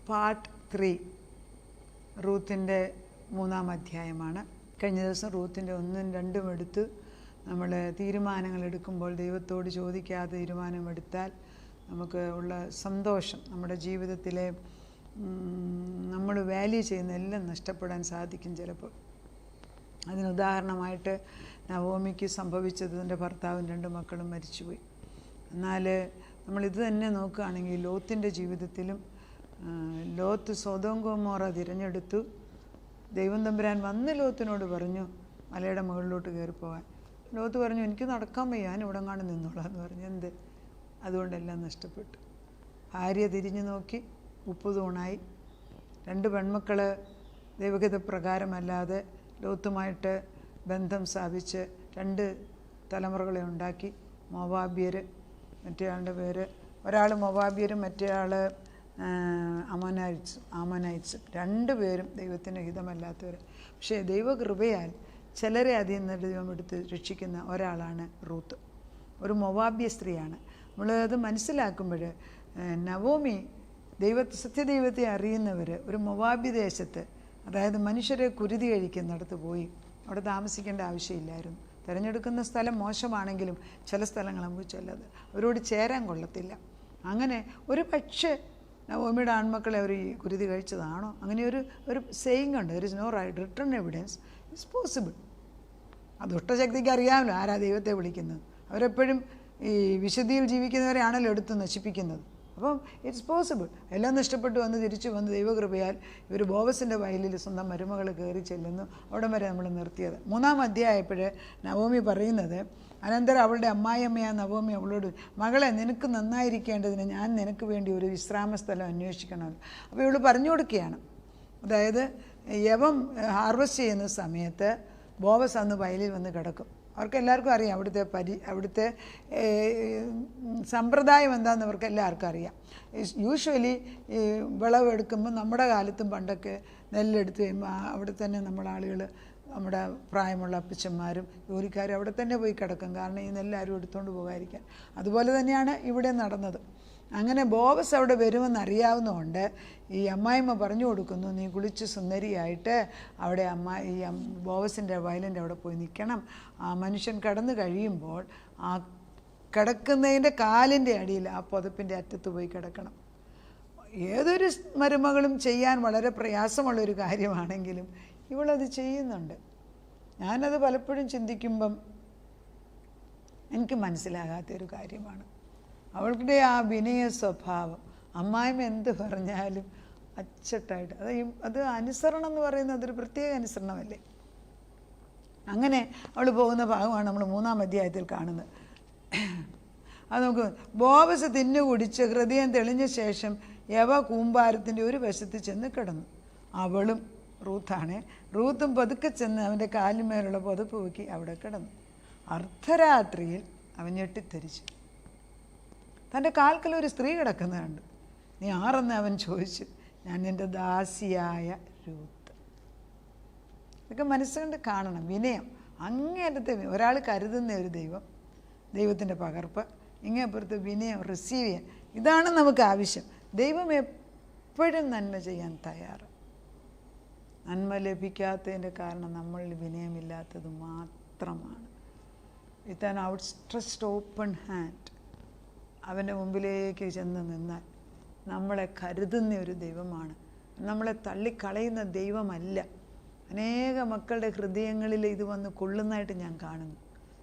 Part 3 റൂത്തിൻ്റെ 3-ാം അധ്യായമാണ്. കഴിഞ്ഞ ദിവസം റൂത്തിൻ്റെ 1ഉം 2ഉം എടുത്ത് നമ്മൾ തീരുമാനങ്ങൾ എടുക്കുമ്പോൾ ദൈവത്തോട് ചോദിക്കാതെ തീരുമാനമെടുത്താൽ നമുക്ക് ഉള്ള സന്തോഷം, നമ്മുടെ ജീവിതത്തിലെ നമ്മൾ വാല്യൂ ചെയ്യുന്ന എല്ലാം നഷ്ടപ്പെടാൻ സാധിക്കും ചിലപ്പോൾ. അതിനുദാഹരണമായിട്ട് നവോമിക്ക് സംഭവിച്ചത് തൻ്റെ ഭർത്താവും 2 മക്കളും മരിച്ചുപോയി. എന്നാൽ നമ്മളിത് തന്നെ നോക്കുകയാണെങ്കിൽ ലോത്തിൻ്റെ ജീവിതത്തിലും ലോത്ത് സൊദോം ഗൊമോറ തിരഞ്ഞെടുത്തു. ദൈവം തമ്പുരാൻ വന്ന് ലോത്തിനോട് പറഞ്ഞു മലയുടെ മുകളിലോട്ട് കയറിപ്പോകാൻ. ലോത്ത് പറഞ്ഞു എനിക്ക് നടക്കാൻ വയ്യ, ഞാൻ ഇവിടെ കാണും നിന്നോളാം എന്ന് പറഞ്ഞു. എന്ത്? അതുകൊണ്ടെല്ലാം നഷ്ടപ്പെട്ടു. ഭാര്യ തിരിഞ്ഞു നോക്കി, ഉപ്പ് തൂണായി. 2 പെൺമക്കൾ ദൈവഹിതപ്രകാരമല്ലാതെ ലോത്തുമായിട്ട് ബന്ധം സ്ഥാപിച്ച് 2 തലമുറകളെ ഉണ്ടാക്കി. മോവാബ്യർ, മറ്റേയാളുടെ പേര്, ഒരാൾ മൊവാബ്യരും മറ്റേയാൾ ആമോനൈറ്റ്സും 2 പേരും ദൈവത്തിൻ്റെ ഹിതമല്ലാത്തവർ. പക്ഷേ ദൈവകൃപയാൽ ചിലരെ അതിൽ നിന്ന് ദൈവം എടുത്ത് രക്ഷിക്കുന്ന ഒരാളാണ് റൂത്ത്. ഒരു മൊവാബ്യ സ്ത്രീയാണ്. നമ്മളത് മനസ്സിലാക്കുമ്പോൾ നവോമി സത്യദൈവത്തെ അറിയുന്നവർ ഒരു മൊവാബ്യ ദേശത്ത്, അതായത് മനുഷ്യരെ കുരുതി കഴിക്കുന്നിടത്ത് പോയി അവിടെ താമസിക്കേണ്ട ആവശ്യമില്ലായിരുന്നു. തിരഞ്ഞെടുക്കുന്ന സ്ഥലം മോശമാണെങ്കിലും ചില സ്ഥലങ്ങൾ നമുക്ക് ചെല്ലത് അവരോട് ചേരാൻ കൊള്ളത്തില്ല. അങ്ങനെ ഒരു പക്ഷേ നവോമിയുടെ ആൺമക്കളെ അവർ കുരുതി കഴിച്ചതാണോ? അങ്ങനെ ഒരു സെയിങ് ഉണ്ട്, there is no written evidence, it's possible. അത് ദുഷ്ടശക്തിക്ക് അറിയാമല്ലോ ആരാ ദൈവത്തെ വിളിക്കുന്നത്. അവരെപ്പോഴും ഈ വിശുദ്ധിയിൽ ജീവിക്കുന്നവരെയാണല്ലോ എടുത്ത് നശിപ്പിക്കുന്നത്. അപ്പം ഇറ്റ്സ് പോസിബിൾ. എല്ലാം നഷ്ടപ്പെട്ടു വന്ന് തിരിച്ചു വന്ന് ദൈവകൃപയാൽ ഇവർ ബോവസിൻ്റെ വയലിൽ സ്വന്തം മരുമകൾ കയറി ചെല്ലുന്നു. അവിടം വരെ നമ്മൾ നിർത്തിയത്. 3-ാം അധ്യായപ്പോൾ നവോമി പറയുന്നത്, അനന്തരം അവളുടെ അമ്മായിയമ്മയായ നവോമി അവളോട്, മകളെ നിനക്ക് നന്നായിരിക്കേണ്ടതിന് ഞാൻ നിനക്ക് വേണ്ടി ഒരു വിശ്രാമ സ്ഥലം അന്വേഷിക്കണമല്ലോ. അപ്പോൾ ഇവൾ പറഞ്ഞു കൊടുക്കുകയാണ്. അതായത് യവം ഹാർവസ്റ്റ് ചെയ്യുന്ന സമയത്ത് ബോവസ് അന്ന് വയലിൽ വന്ന് കിടക്കും. അവർക്കെല്ലാവർക്കും അറിയാം അവിടുത്തെ സമ്പ്രദായം എന്താണെന്ന് അവർക്ക് എല്ലാവർക്കും അറിയാം. യൂഷ്വലി വിളവെടുക്കുമ്പോൾ നമ്മുടെ കാലത്തും പണ്ടൊക്കെ നെല്ലെടുത്ത് കഴിയുമ്പോൾ അവിടെ തന്നെ ആളുകൾ, നമ്മുടെ പ്രായമുള്ള അപ്പച്ചന്മാരും ജോലിക്കാരും അവിടെ തന്നെ പോയി കിടക്കും. കാരണം ഈ നെല്ലാരും എടുത്തുകൊണ്ട് പോകാതിരിക്കാൻ. അതുപോലെ തന്നെയാണ് ഇവിടെ നടന്നത്. അങ്ങനെ ബോവസ് അവിടെ വരുമെന്നറിയാവുന്നതുകൊണ്ട് ഈ അമ്മായിമ്മ പറഞ്ഞു കൊടുക്കുന്നു, നീ കുളിച്ച് സുന്ദരിയായിട്ട് അവിടെ ഈ ബോവസിൻ്റെ വയലിൻ്റെ അവിടെ പോയി നിൽക്കണം. ആ മനുഷ്യൻ കടന്നു കഴിയുമ്പോൾ ആ കിടക്കുന്നതിൻ്റെ കാലിൻ്റെ അടിയിൽ ആ പുതപ്പിൻ്റെ അറ്റത്ത് പോയി കിടക്കണം. ഏതൊരു മരുമകളും ചെയ്യാൻ വളരെ പ്രയാസമുള്ളൊരു കാര്യമാണെങ്കിലും ഇവളത് ചെയ്യുന്നുണ്ട്. ഞാനത് പലപ്പോഴും ചിന്തിക്കുമ്പം എനിക്ക് മനസ്സിലാകാത്തൊരു കാര്യമാണ്. അവളുടെ ആ വിനയ സ്വഭാവം, അമ്മായിമ്മ എന്ത് പറഞ്ഞാലും അച്ചട്ടായിട്ട്, അത് അനുസരണം എന്ന് പറയുന്നത് അതൊരു പ്രത്യേക അനുസരണമല്ലേ. അങ്ങനെ അവൾ പോകുന്ന ഭാഗമാണ് നമ്മൾ 3-ാം അധ്യായത്തിൽ കാണുന്നത്. അത് നമുക്ക്, ബോവസ് തിന്നു കുടിച്ച് ഹൃദയം തെളിഞ്ഞ ശേഷം യവ കൂമ്പാരത്തിൻ്റെ ഒരു വശത്ത് ചെന്ന് കിടന്നു. അവളും, റൂത്തും പതുക്കെ ചെന്ന് അവൻ്റെ കാലിന്മേലുള്ള പുതപ്പ് പൊക്കി അവിടെ കിടന്നു. അർദ്ധരാത്രിയിൽ അവൻ ഞെട്ടിത്തെരിച്ചു. തൻ്റെ കാൽക്കൽ ഒരു സ്ത്രീ കിടക്കുന്നത് കണ്ടു. നീ ആരെന്ന് അവൻ ചോദിച്ചു. ഞാൻ നിൻ്റെ ദാസിയായ രൂത്ത്. ഇതൊക്കെ മനസ്സുകൊണ്ട് കാണണം. വിനയം, അങ്ങേയറ്റത്തെ ഒരാൾ കരുതുന്ന ഒരു ദൈവത്തിൻ്റെ പകർപ്പ്, ഇങ്ങേപ്പുറത്ത് വിനയം റിസീവ് ചെയ്യാൻ. ഇതാണ് നമുക്ക് ആവശ്യം. ദൈവം എപ്പോഴും നന്മ ചെയ്യാൻ തയ്യാറ്. നന്മ ലഭിക്കാത്തതിൻ്റെ കാരണം നമ്മളിൽ വിനയമില്ലാത്തത് മാത്രമാണ്. വിത്ത് ആൻ ഔട്ട്സ്ട്രെച്ച്ഡ് ഓപ്പൺ ഹാൻഡ് അവൻ്റെ മുമ്പിലേക്ക് ചെന്ന് നിന്നാൽ നമ്മളെ കരുതുന്ന ഒരു ദൈവമാണ്. നമ്മളെ തള്ളിക്കളയുന്ന ദൈവമല്ല. അനേക മക്കളുടെ ഹൃദയങ്ങളിൽ ഇത് വന്ന് കൊള്ളുന്നതായിട്ട് ഞാൻ കാണുന്നു.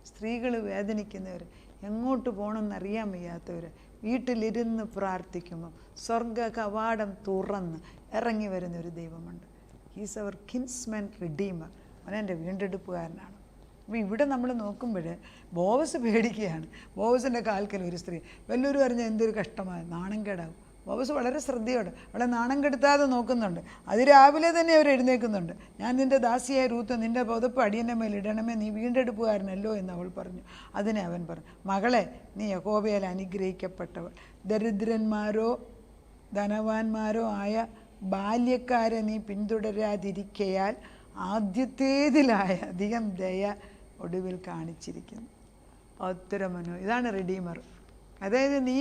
സ്ത്രീകൾ വേദനിക്കുന്നവർ, എങ്ങോട്ട് പോകണമെന്നറിയാൻ വയ്യാത്തവർ വീട്ടിലിരുന്ന് പ്രാർത്ഥിക്കുമ്പോൾ സ്വർഗ കവാടം തുറന്ന് ഇറങ്ങി വരുന്നൊരു ദൈവമുണ്ട്. He's our kinsman redeemer. അവനെൻ്റെ വീണ്ടെടുപ്പുകാരനാണ്. അപ്പോൾ ഇവിടെ നമ്മൾ നോക്കുമ്പോൾ ബോവസ് പേടിക്കുകയാണ്. ബോവസിൻ്റെ കാൽക്കൽ ഒരു സ്ത്രീ. വല്ലവരും അറിഞ്ഞാൽ എന്തൊരു കഷ്ടമായ നാണം കേടാവും. ബോവസ് വളരെ ശ്രദ്ധയോടെ അവളെ നാണം കെടുത്താതെ നോക്കുന്നുണ്ട്. അതിരാവിലെ തന്നെ അവർ എഴുന്നേൽക്കുന്നുണ്ട്. ഞാൻ നിൻ്റെ ദാസിയായ റൂത്ത്, നിൻ്റെ പുതപ്പ് അടിയൻ്റെ മേൽ ഇടണമേ, നീ വീണ്ടെടുപ്പുകാരനല്ലോ എന്ന് അവൾ പറഞ്ഞു. അതിനെ അവൻ പറഞ്ഞു, മകളെ, നീ യഹോവയാൽ അനുഗ്രഹിക്കപ്പെട്ടവൾ. ദരിദ്രന്മാരോ ധനവാന്മാരോ ആയ ബാല്യക്കാരെ നീ പിന്തുടരാതിരിക്കയാൽ ആദ്യത്തേതിലായ അധികം ദയ ഒടുവിൽ കാണിച്ചിരിക്കുന്നു. ഇതാണ് റിഡീമർ. അതായത് നീ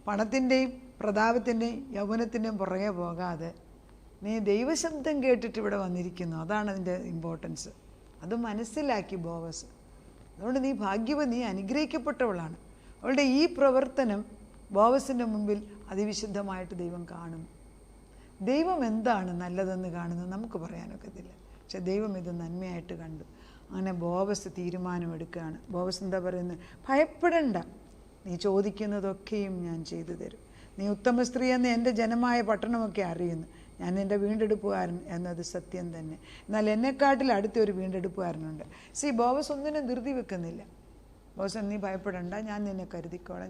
പണത്തിൻ്റെയും പ്രതാപത്തിൻ്റെയും യൗവനത്തിൻ്റെയും പുറകെ പോകാതെ നീ ദൈവശബ്ദം കേട്ടിട്ട് ഇവിടെ വന്നിരിക്കുന്നു. അതാണ് അതിൻ്റെ ഇമ്പോർട്ടൻസ്. അത് മനസ്സിലാക്കി ബോവസ്. അതുകൊണ്ട് നീ ഭാഗ്യവതി, നീ അനുഗ്രഹിക്കപ്പെട്ടവളാണ്. അവളുടെ ഈ പ്രവർത്തനം ബോവസിൻ്റെ മുമ്പിൽ അതിവിശുദ്ധമായിട്ട് ദൈവം കാണുന്നു. ദൈവം എന്താണ് നല്ലതെന്ന് കാണുന്നത് നമുക്ക് പറയാനൊക്കത്തില്ല. പക്ഷെ ദൈവം ഇത് നന്മയായിട്ട് കണ്ടു. അങ്ങനെ ബോവസ് തീരുമാനമെടുക്കുകയാണ്. ബോവസ് എന്താ പറയുന്നത്? ഭയപ്പെടണ്ട, നീ ചോദിക്കുന്നതൊക്കെയും ഞാൻ ചെയ്തു തരും. നീ ഉത്തമ സ്ത്രീ എന്ന് എൻ്റെ ജനമായ പട്ടണമൊക്കെ അറിയുന്നു. ഞാൻ നിൻ്റെ വീണ്ടെടുപ്പുകാരൻ എന്നത് സത്യം തന്നെ. എന്നാൽ എന്നെക്കാട്ടിൽ അടുത്തൊരു വീണ്ടെടുപ്പുകാരനുണ്ട്. ബോവസ് ഒന്നിനും ധൃതി വെക്കുന്നില്ല. ബോവസ്, നീ ഭയപ്പെടണ്ട, ഞാൻ നിന്നെ കരുതിക്കോളാം,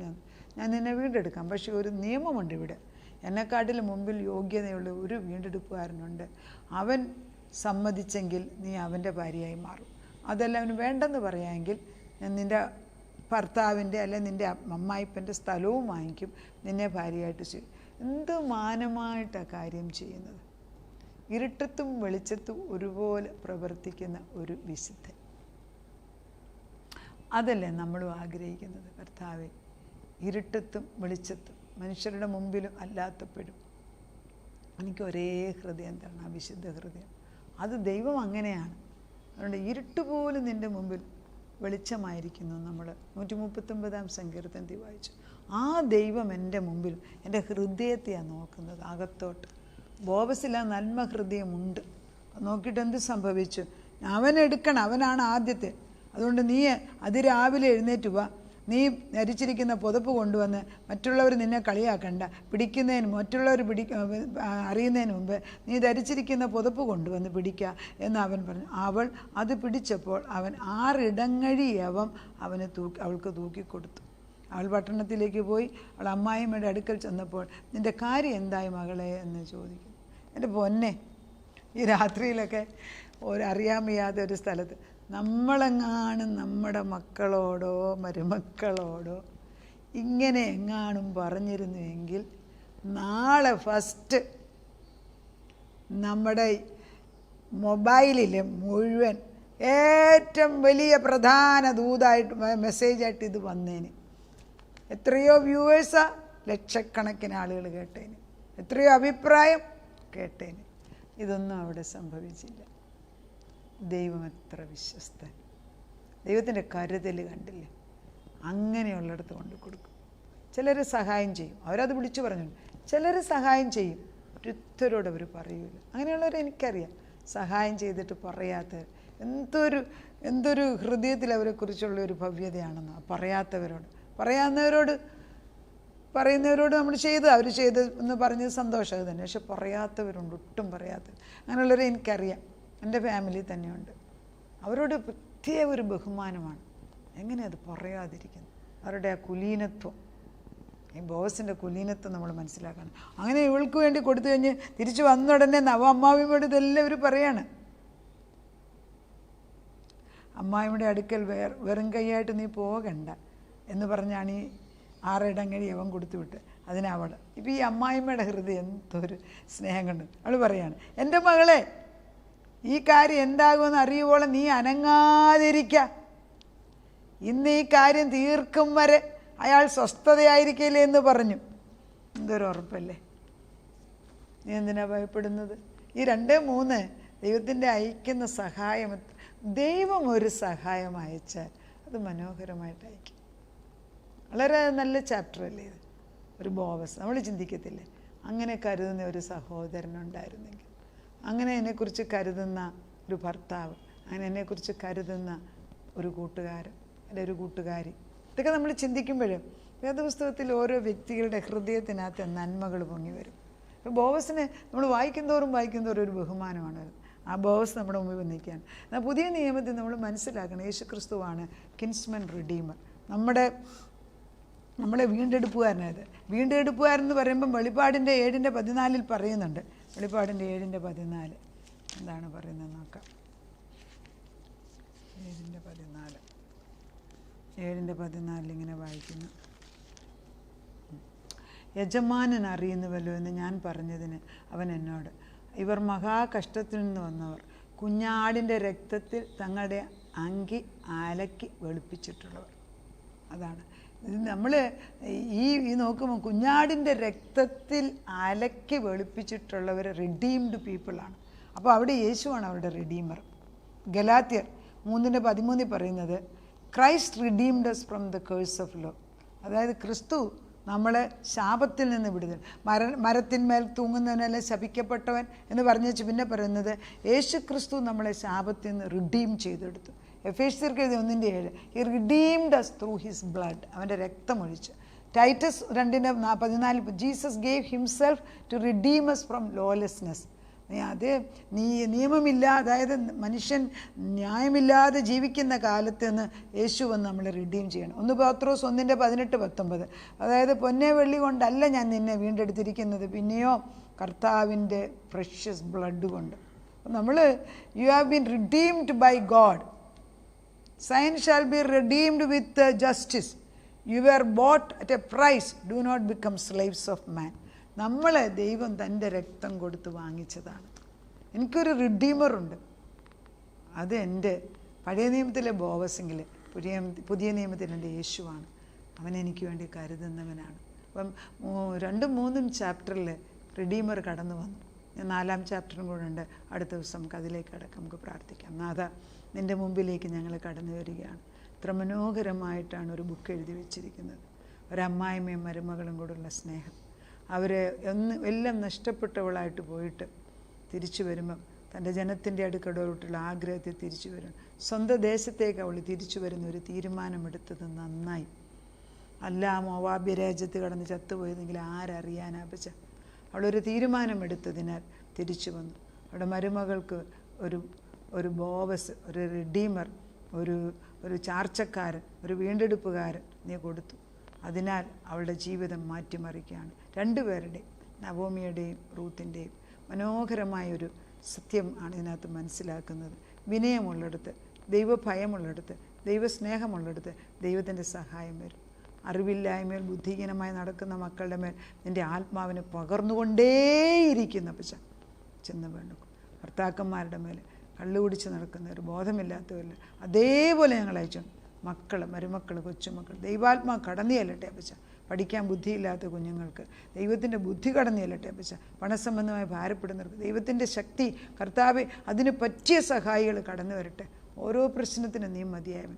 ഞാൻ നിന്നെ വീണ്ടെടുക്കാം. പക്ഷേ ഒരു നിയമമുണ്ട് ഇവിടെ. എന്നെക്കാട്ടിൽ മുമ്പിൽ യോഗ്യതയുള്ള ഒരു വീണ്ടെടുപ്പുകാരനുണ്ട്. അവൻ സമ്മതിച്ചെങ്കിൽ നീ അവൻ്റെ ഭാര്യയായി മാറും. അതല്ല അവന് വേണ്ടെന്ന് പറയാമെങ്കിൽ ഞാൻ നിൻ്റെ ഭർത്താവിൻ്റെ അല്ലെങ്കിൽ നിൻ്റെ അമ്മായിപ്പൻ്റെ സ്ഥലവും വാങ്ങിക്കും, നിന്നെ ഭാര്യയായിട്ട് ചെയ്യും. എന്ത് മാനമായിട്ടാണ് കാര്യം ചെയ്യുന്നത്! ഇരുട്ടത്തും വെളിച്ചത്തും ഒരുപോലെ പ്രവർത്തിക്കുന്ന ഒരു വിശുദ്ധൻ. അതല്ലേ നമ്മളും ആഗ്രഹിക്കുന്നത്? കർത്താവേ, ഇരുട്ടത്തും വെളിച്ചത്തും മനുഷ്യരുടെ മുമ്പിലും അല്ലാത്തപ്പോഴും എനിക്ക് ഒരേ ഹൃദയം തരണം, ആ വിശുദ്ധ ഹൃദയം. അത് ദൈവം അങ്ങനെയാണ്. അതുകൊണ്ട് ഇരുട്ട് പോലും നിൻ്റെ മുമ്പിൽ വെളിച്ചമായിരിക്കുന്നു. നമ്മൾ 139 സങ്കീർത്തനത്തിൽ വായിച്ചു. ആ ദൈവം എൻ്റെ മുമ്പിൽ എൻ്റെ ഹൃദയത്തെയാണ് നോക്കുന്നത്, അകത്തോട്ട്. ബോവസിൽ ആ നന്മ ഹൃദയമുണ്ട്. നോക്കിയിട്ട് എന്ത് സംഭവിച്ചു? അവനെടുക്കണം, അവനാണ് ആദ്യത്തെ. അതുകൊണ്ട് നീ അതിരാവിലെ എഴുന്നേറ്റ് വാ, നീ ധരിച്ചിരിക്കുന്ന പുതപ്പ് കൊണ്ടുവന്ന് മറ്റുള്ളവർ നിന്നെ കളിയാക്കണ്ട, പിടിക്കുന്നതിന് മറ്റുള്ളവർ അറിയുന്നതിന് മുമ്പ് നീ ധരിച്ചിരിക്കുന്ന പുതപ്പ് കൊണ്ടുവന്ന് പിടിക്കുക എന്ന് അവൻ പറഞ്ഞു. അവൾ അത് പിടിച്ചപ്പോൾ അവൻ 6 ഇടങ്ങഴിയവം അവൾക്ക് തൂക്കിക്കൊടുത്തു. അവൾ പട്ടണത്തിലേക്ക് പോയി. അവൾ അമ്മായിമ്മയുടെ അടുക്കൽ ചെന്നപ്പോൾ, നിൻ്റെ കാര്യം എന്തായി മകളെ എന്ന് ചോദിക്കും. എൻ്റെ പൊന്നെ, ഈ രാത്രിയിലൊക്കെ അറിയാൻ വയ്യാത്ത ഒരു സ്ഥലത്ത് നമ്മളെങ്ങാനും നമ്മുടെ മക്കളോടോ മരുമക്കളോടോ ഇങ്ങനെ എങ്ങാനും പറഞ്ഞിരുന്നുവെങ്കിൽ നാളെ ഫസ്റ്റ് നമ്മുടെ മൊബൈലിൽ മുഴുവൻ ഏറ്റവും വലിയ പ്രധാന ദൂതായിട്ട് മെസ്സേജായിട്ട് ഇത് വന്നേന്. എത്രയോ വ്യൂവേഴ്സാ, ലക്ഷക്കണക്കിന് ആളുകൾ കേട്ടേന്, എത്രയോ അഭിപ്രായം കേട്ടേന്. ഇതൊന്നും അവിടെ സംഭവിച്ചില്ല. ദൈവം എത്ര വിശ്വസ്തൻ! ദൈവത്തിൻ്റെ കരുതൽ കണ്ടില്ലേ? അങ്ങനെയുള്ളിടത്ത് കൊണ്ട് കൊടുക്കും. ചിലർ സഹായം ചെയ്യും, അവരത് വിളിച്ചു പറഞ്ഞു. ചിലർ സഹായം ചെയ്യും, ഒരുത്തരോട് അവർ പറയൂല. അങ്ങനെയുള്ളവരെ എനിക്കറിയാം. സഹായം ചെയ്തിട്ട് പറയാത്തവർ, എന്തൊരു ഹൃദയത്തിൽ അവരെക്കുറിച്ചുള്ളൊരു ഭവ്യതയാണെന്നോ പറയാത്തവരോട്. പറയുന്നവരോട് നമ്മൾ അവർ ചെയ്ത് എന്ന് പറഞ്ഞത് സന്തോഷം തന്നെ. പക്ഷെ പറയാത്തവരുണ്ട്, ഒട്ടും പറയാത്തവർ. അങ്ങനെയുള്ളവരെ എനിക്കറിയാം, എൻ്റെ ഫാമിലി തന്നെയുണ്ട്. അവരോട് പ്രത്യേക ഒരു ബഹുമാനമാണ്. എങ്ങനെ അത് പറയാതിരിക്കുന്നു? അവരുടെ ആ കുലീനത്വം, ഈ ബോസിൻ്റെ കുലീനത്വം നമ്മൾ മനസ്സിലാക്കണം. അങ്ങനെ ഇവൾക്ക് വേണ്ടി കൊടുത്തു കഴിഞ്ഞ് തിരിച്ച് വന്ന ഉടനെ അമ്മാവിയോട് ഇതെല്ലാം ഇവർ പറയാണ്. അമ്മായിയുടെ അടുക്കൽ വെറും കൈയായിട്ട് നീ പോകണ്ട എന്ന് പറഞ്ഞാണ് ഈ 6 ഇടങ്ങഴി അവൻ കൊടുത്തു വിട്ട്. അതിനവൾ ഇപ്പം ഈ അമ്മായിമ്മയുടെ ഹൃദയം എന്തൊരു സ്നേഹം കണ്ടു. അവൾ പറയാണ്, എൻ്റെ മകളെ, ഈ കാര്യം എന്താകുമെന്ന് അറിയുവോളം നീ അനങ്ങാതിരിക്ക. ഇന്ന് ഈ കാര്യം തീർക്കും വരെ അയാൾ സ്വസ്ഥതയായിരിക്കില്ലേ എന്ന് പറഞ്ഞു. എന്തൊരു ഉറപ്പല്ലേ! നീ എന്തിനാ ഭയപ്പെടുന്നത്? ഈ 2, 3 ദൈവത്തിൻ്റെ അയക്കുന്ന സഹായം. ദൈവം ഒരു സഹായം അയച്ചാൽ അത് മനോഹരമായിട്ട് അയക്കും. വളരെ നല്ല ചാപ്റ്ററല്ലേ ഇത്. ഒരു ബോവസ്, നമ്മൾ ചിന്തിക്കത്തില്ലേ അങ്ങനെ കരുതുന്ന ഒരു സഹോദരനുണ്ടായിരുന്നെങ്കിൽ, അങ്ങനെ എന്നെക്കുറിച്ച് കരുതുന്ന ഒരു ഭർത്താവ്, അങ്ങനെ എന്നെക്കുറിച്ച് കരുതുന്ന ഒരു കൂട്ടുകാരൻ അല്ലെ ഒരു കൂട്ടുകാരി. ഇതൊക്കെ നമ്മൾ ചിന്തിക്കുമ്പോഴും വേദപുസ്തകത്തിൽ ഓരോ വ്യക്തികളുടെ ഹൃദയത്തിനകത്ത് നന്മകൾ പൊങ്ങി വരും. ഇപ്പോൾ ബോവസിനെ നമ്മൾ വായിക്കുന്തോറും ഒരു ബഹുമാനമാണ്. ആ ബോവസ് നമ്മുടെ മുമ്പിൽ വന്നിരിക്കുകയാണ്. എന്നാൽ പുതിയ നിയമത്തിൽ നമ്മൾ മനസ്സിലാക്കണം, യേശുക്രിസ്തുവാണ് കിൻസ്മൻ റിഡീമർ, നമ്മളെ വീണ്ടെടുപ്പുകാരനായത്. വീണ്ടെടുപ്പുകാരൻ എന്ന് പറയുമ്പം വെളിപ്പാടിൻ്റെ 7:14 പറയുന്നുണ്ട്. വെളിപ്പാടിൻ്റെ 7:14 എന്താണ് പറയുന്നത് നോക്കാം. 7:14 ഇങ്ങനെ വായിക്കുന്നു. യജമാനൻ അറിയുന്നുവല്ലോ എന്ന് ഞാൻ പറഞ്ഞതിന് അവൻ എന്നോട്, ഇവർ മഹാകഷ്ടത്തിൽ നിന്ന് വന്നവർ, കുഞ്ഞാടിൻ്റെ രക്തത്തിൽ തങ്ങളുടെ അങ്കി അലക്കി വെളുപ്പിച്ചിട്ടുള്ളവർ. അതാണ് നമ്മൾ ഈ നോക്കുമ്പോൾ കുഞ്ഞാടിൻ്റെ രക്തത്തിൽ അലക്കി വെളുപ്പിച്ചിട്ടുള്ളവർ റിഡീംഡ് പീപ്പിളാണ്. അപ്പോൾ അവിടെ യേശുവാണ് അവരുടെ റിഡീമർ. ഗലാത്യർ 3:13 പറയുന്നത് Christ redeemed us from the curse of law. അതായത് ക്രിസ്തു നമ്മളെ ശാപത്തിൽ നിന്ന് വിടുതൽ. മരത്തിന്മേൽ തൂങ്ങുന്നവനല്ല ശപിക്കപ്പെട്ടവൻ എന്ന് പറഞ്ഞു വെച്ച് പിന്നെ പറയുന്നത് യേശു ക്രിസ്തു നമ്മളെ ശാപത്തിൽ നിന്ന് റിഡീം ചെയ്തെടുത്തു. എഫേസ്യർക്ക് 1:7 he redeemed us through his blood, അവൻ്റെ രക്തമൊഴിച്ച്. Titus 2:14 Jesus gave himself to redeem us from lawlessness. അത് നിയമമില്ല, അതായത് മനുഷ്യൻ ന്യായമില്ലാതെ ജീവിക്കുന്ന കാലത്ത് നിന്ന് യേശു വന്ന് നമ്മളെ റിഡീം ചെയ്യണം. 1 പത്രോസ് 1:18-19 അതായത് പൊന്നെ വെള്ളി കൊണ്ടല്ല ഞാൻ നിന്നെ വീണ്ടെടുത്തിരിക്കുന്നത്, പിന്നെയോ കർത്താവിൻ്റെ പ്രഷ്യസ് ബ്ലഡ് കൊണ്ട്. നമ്മൾ you have been redeemed by God. Zion shall be redeemed with justice. You were bought at a price, do not become slaves of man. നമ്മളെ ദൈവം തൻ്റെ രക്തം കൊടുത്ത് വാങ്ങിച്ചതാണ്. എനിക്കൊരു റിഡീമറുണ്ട്, അത് എൻ്റെ പഴയ നിയമത്തിലെ ബോവസെങ്കിൽ പുതിയ നിയമത്തിൽ എൻ്റെ യേശുവാണ്. അവൻ എനിക്ക് വേണ്ടി കരുതുന്നവനാണ്. അപ്പം 2-3 ചാപ്റ്ററിൽ റിഡീമർ കടന്നു വന്നു. 4-ാം ചാപ്റ്ററും കൂടെ ഉണ്ട്. അടുത്ത ദിവസം നമുക്ക് അതിലേക്ക് കടക്കാം, നമുക്ക് പ്രാർത്ഥിക്കാം. നാഥ, നിൻ്റെ മുമ്പിലേക്ക് ഞങ്ങൾ കടന്നു വരികയാണ്. ഇത്ര മനോഹരമായിട്ടാണ് ഒരു ബുക്ക് എഴുതി വെച്ചിരിക്കുന്നത്. ഒരമ്മായിമ്മയും മരുമകളും കൂടെയുള്ള സ്നേഹം. അവർ എല്ലാം നഷ്ടപ്പെട്ടവളായിട്ട് പോയിട്ട് തിരിച്ചു വരുമ്പം തൻ്റെ ജനത്തിൻ്റെ അടുക്കടോട്ടുള്ള ആഗ്രഹത്തിൽ തിരിച്ചു വരും. സ്വന്തം ദേശത്തേക്ക് അവൾ തിരിച്ചു വരുന്ന ഒരു തീരുമാനമെടുത്തത് നന്നായി. അല്ല മോവാബ്യ രാജ്യത്ത് കടന്ന് ചത്തുപോയതെങ്കിൽ ആരറിയാനാ പച്ച. അവളൊരു തീരുമാനമെടുത്തതിനാൽ തിരിച്ചു വന്നു. അവളുടെ മരുമകൾക്ക് ഒരു ബോവസ്, ഒരു റിഡീമർ, ഒരു ചാർച്ചക്കാരൻ, ഒരു വീണ്ടെടുപ്പുകാരൻ നീ കൊടുത്തു. അതിനാൽ അവളുടെ ജീവിതം മാറ്റിമറിക്കുകയാണ്. 2 പേരുടെയും, നവോമിയുടെയും റൂത്തിൻ്റെയും മനോഹരമായൊരു സത്യം ആണ് ഇതിനകത്ത് മനസ്സിലാക്കുന്നത്. വിനയമുള്ളിടത്ത്, ദൈവഭയമുള്ളിടത്ത്, ദൈവസ്നേഹമുള്ളിടത്ത് ദൈവത്തിൻ്റെ സഹായം വരും. അറിവില്ലായ്മയിൽ ബുദ്ധിഹീനമായി നടക്കുന്ന മക്കളുടെ മേൽ നിൻ്റെ ആത്മാവിനെ പകർന്നുകൊണ്ടേയിരിക്കുന്ന പച്ച ചെന്ന് വേണ്ടു. ഭർത്താക്കന്മാരുടെ മേൽ കള്ളുകുടിച്ച് നടക്കുന്നവർ, ബോധമില്ലാത്തവരിൽ അതേപോലെ ഞങ്ങൾ അയച്ചു. മക്കൾ, മരുമക്കൾ, കൊച്ചുമക്കൾ ദൈവാത്മാ കടന്നു ചെല്ലട്ടെ അപ്പച്ച. പഠിക്കാൻ ബുദ്ധിയില്ലാത്ത കുഞ്ഞുങ്ങൾക്ക് ദൈവത്തിൻ്റെ ബുദ്ധി കടന്നു ചെല്ലട്ടെ അപ്പച്ച. പണസംബന്ധമായി ഭാരപ്പെടുന്നവർക്ക് ദൈവത്തിൻ്റെ ശക്തി, കർത്താവെ അതിന് പറ്റിയ സഹായികൾ കടന്നു വരട്ടെ. ഓരോ പ്രശ്നത്തിനും നീ മതിയായവൻ.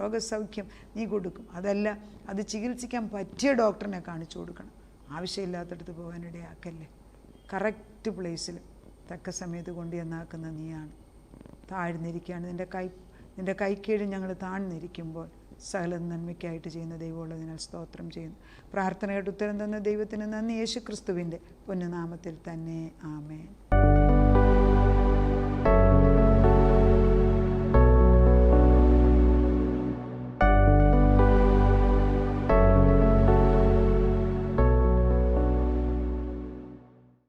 രോഗസൗഖ്യം നീ കൊടുക്കും. അതല്ല, അത് ചികിത്സിക്കാൻ പറ്റിയ ഡോക്ടറിനെ കാണിച്ചു കൊടുക്കണം. ആവശ്യമില്ലാത്തടത്ത് പോകാനിടയാക്കല്ലേ. കറക്റ്റ് പ്ലേസിൽ തക്ക സമയത്ത് കൊണ്ടുവന്നാക്കുന്ന നീയാണ്. താഴ്ന്നിരിക്കുകയാണ്. നിൻ്റെ കൈക്കീഴിൽ ഞങ്ങൾ താഴ്ന്നിരിക്കുമ്പോൾ സകല നന്മയ്ക്കായിട്ട് ചെയ്യുന്ന ദൈവമുള്ളതിനാൽ സ്തോത്രം ചെയ്യുന്നു. പ്രാർത്ഥനയായിട്ട് ഉത്തരം തന്ന ദൈവത്തിന് നന്ദി. യേശു ക്രിസ്തുവിൻ്റെ പൊന്നുനാമത്തിൽ തന്നെ ആമേൻ.